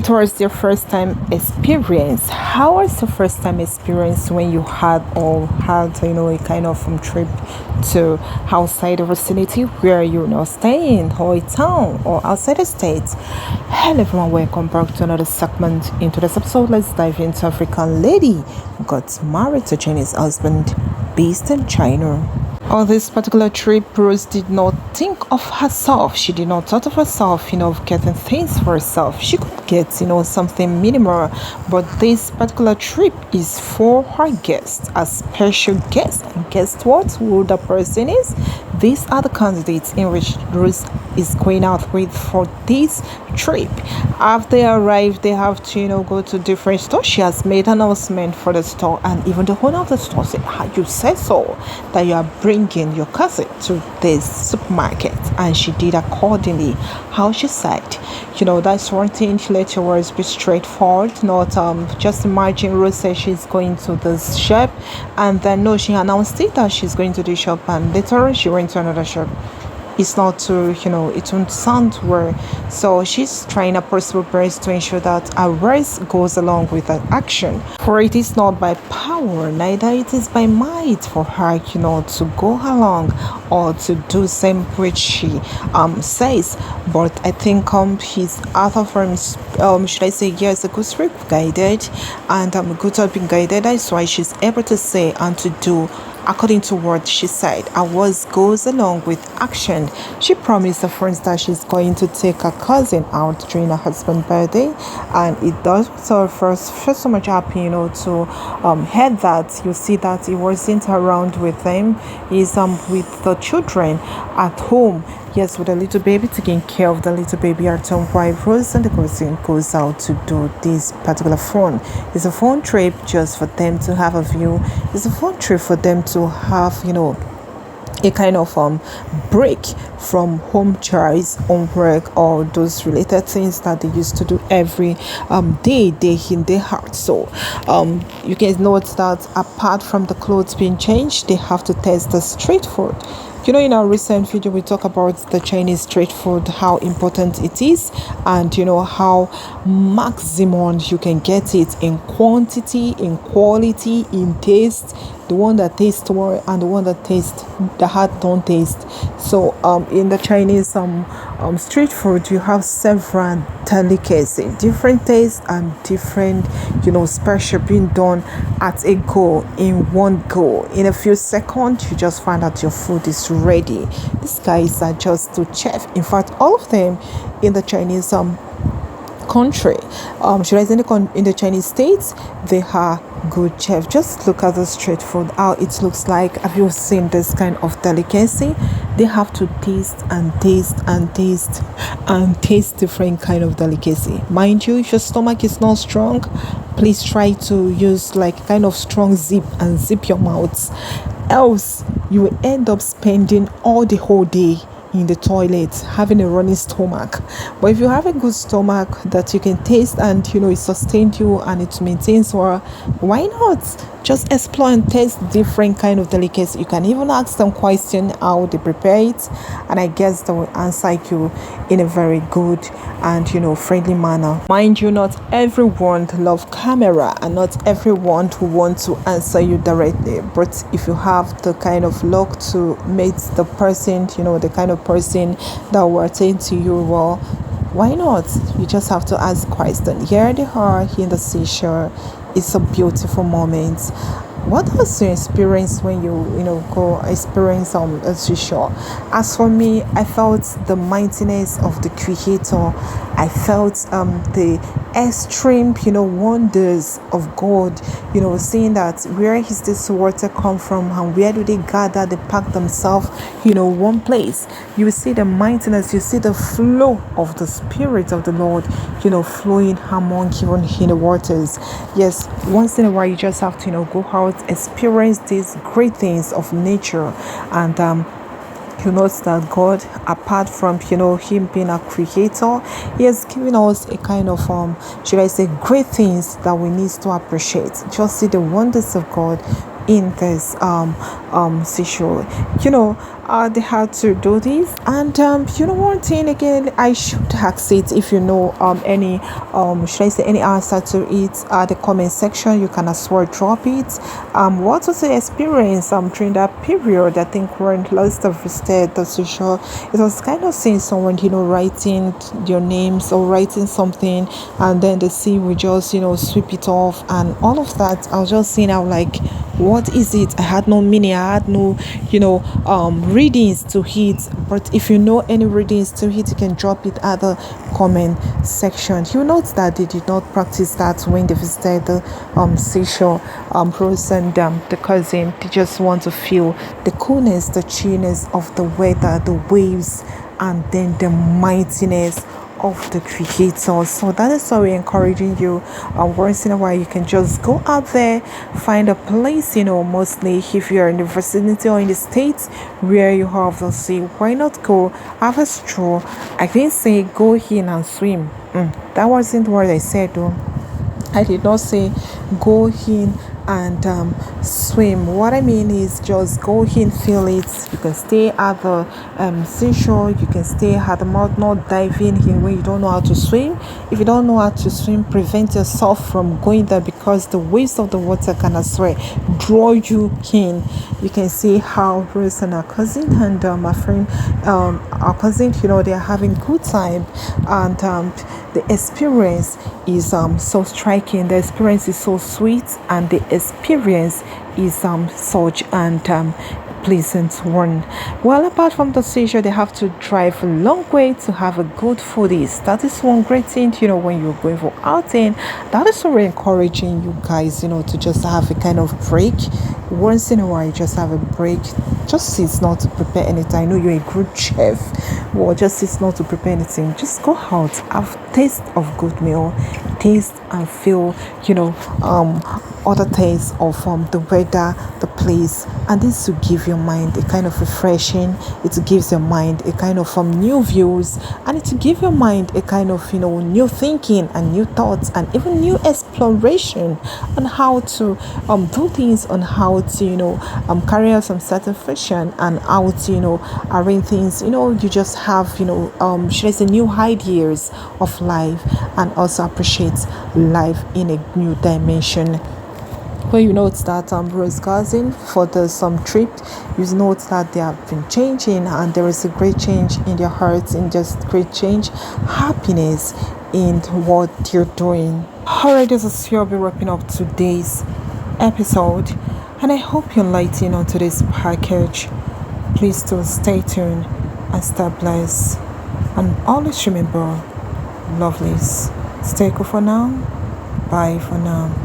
it was your first time experience. How was your first time experience when you had a kind of trip to outside the vicinity where you're not staying, or a town, or outside the state? Hello everyone, welcome back to another segment. Into this episode, let's dive into African lady who got married to Chinese husband based in China. On this particular trip, Rose did not think of herself. She did not thought of herself, of getting things for herself. She could get, something minimal. But this particular trip is for her guest, a special guest. And guess what? Who the person is? These are the candidates in which Rose is going out with for this trip. After they arrive, they have to, go to different stores. She has made an announcement for the store, and even the owner of the store said, you said so, that you are bringing your cousin to this supermarket, and she did accordingly how she said. That's one thing. Let your words be straightforward, not just imagine Rose says she's going to this shop, and then no, she announced it that she's going to the shop, and later on she went to another shop. It's not to, it won't sound well. So she's trying her possible best to ensure that her words goes along with her action. For it is not by power, neither it is by might for her, to go along or to do same which she says. But I think his other firms, should I say, yes, a good spirit guided, and good to have been guided. That's why she's able to say and to do according to what she said. Her words goes along with action. She promised her friends that she's going to take her cousin out during her husband's birthday, and it does. So first so much happy, to hear that. You see that he wasn't around with them. He's with the children at home. Yes, with a little baby, taking care of the little baby at home, while Rose and the cousin goes out to do this particular fun. It's a fun trip just for them to have a view. It's a fun trip for them to have, a kind of break from home chores, homework, or those related things that they used to do every day in their heart. So you can note that apart from the clothes being changed, they have to test the street food. In our recent video, we talk about the Chinese street food, how important it is, and how maximum you can get it in quantity, in quality, in taste. The one that tastes well and the one that tastes the heart don't taste. So in the Chinese street food, you have several delicacies, different tastes and different special being done at a go, in one go. In a few seconds, you just find out your food is ready. These guys are just two chefs. In fact, all of them in the Chinese country, should I say in the Chinese states, they are good chefs. Just look at the street food, how it looks like. Have you seen this kind of delicacy? They have to taste and taste and taste and taste different kind of delicacy. Mind you, if your stomach is not strong, please try to use like kind of strong zip and zip your mouth, else you will end up spending all the whole day in the toilet having a running stomach. But if you have a good stomach that you can taste and it sustains you and it maintains, or why not just explore and taste different kind of delicacies? You can even ask them question how they prepare it, and I guess they will answer you in a very good and friendly manner. Mind you, not everyone love camera, and not everyone who want to answer you directly. But if you have the kind of luck to meet the person, the kind of person that will attend to you well, why not? You just have to ask questions. Here they are in the seashore. It's a beautiful moment. What was your experience when you go experience a seashore? As for me, I felt the mightiness of the Creator. I felt the extreme wonders of God. Seeing that where is this water come from, and where do they gather? They pack themselves one place. You see the mightiness, you see the flow of the Spirit of the Lord flowing among even in the waters. Yes, once in a while you just have to go out, experience these great things of nature, and you notice that God, apart from him being a creator, he has given us a kind of should I say, great things that we need to appreciate. Just see the wonders of God in this seashore. they had to do this. And one thing again, I should ask it. If you know any should I say any answer to it, the comment section, you can as well drop it. What was the experience during that period? I think when last of visited the social, it was kind of seeing someone writing your names or writing something, and then the sea will just sweep it off and all of that. I was just seeing out like, what is it? I had no meaning, I had no readings to hit. But if you know any readings to hit, you can drop it at the comment section. You note that they did not practice that when they visited the seashore. Rose and the cousin, they just want to feel the coolness, the chillness of the weather, the waves, and then the mightiness of the creator. So that is why we're encouraging you. Once in a while, you can just go out there, find a place, mostly if you're in the vicinity or in the states where you have the sea, why not go have a stroll? I didn't say go in and swim. That wasn't what I said though. I did not say go in and swim. What I mean is just go in, feel it. You can stay at the seashore, you can stay at the mouth, not diving in when you don't know how to swim. If you don't know how to swim, prevent yourself from going there, because the waves of the water can as well draw you in. You can see how Rose and our cousin and my friend, our cousin, they're having good time, and the experience is so striking. The experience is so sweet, and the experience is such and pleasant one. Well, apart from the seizure, they have to drive a long way to have a good foodies. That is one great thing, when you're going for outing. That is so encouraging you guys, to just have a kind of break. Once in a while, just have a break. Just it's not to prepare anything. I know you're a good chef. Well, just it's not to prepare anything. Just go out, have taste of good meal, taste and feel, other tastes of the weather, the place, and this will give your mind a kind of refreshing. It gives your mind a kind of new views, and it will give your mind a kind of new thinking and new thoughts, and even new exploration on how to do things, on how to carry out some certain fashion, and how to arrange things. You just have should I say new ideas of life, and also appreciate life in a new dimension. When you note that Rose cousin for the some trip, you note that they have been changing, and there is a great change in their hearts, in just great change, happiness in what they're doing. Alright, this is here. I'll be wrapping up today's episode, and I hope you're lighting on today's package. Please do stay tuned and stay blessed, and always remember, lovelies, stay cool for now. Bye for now.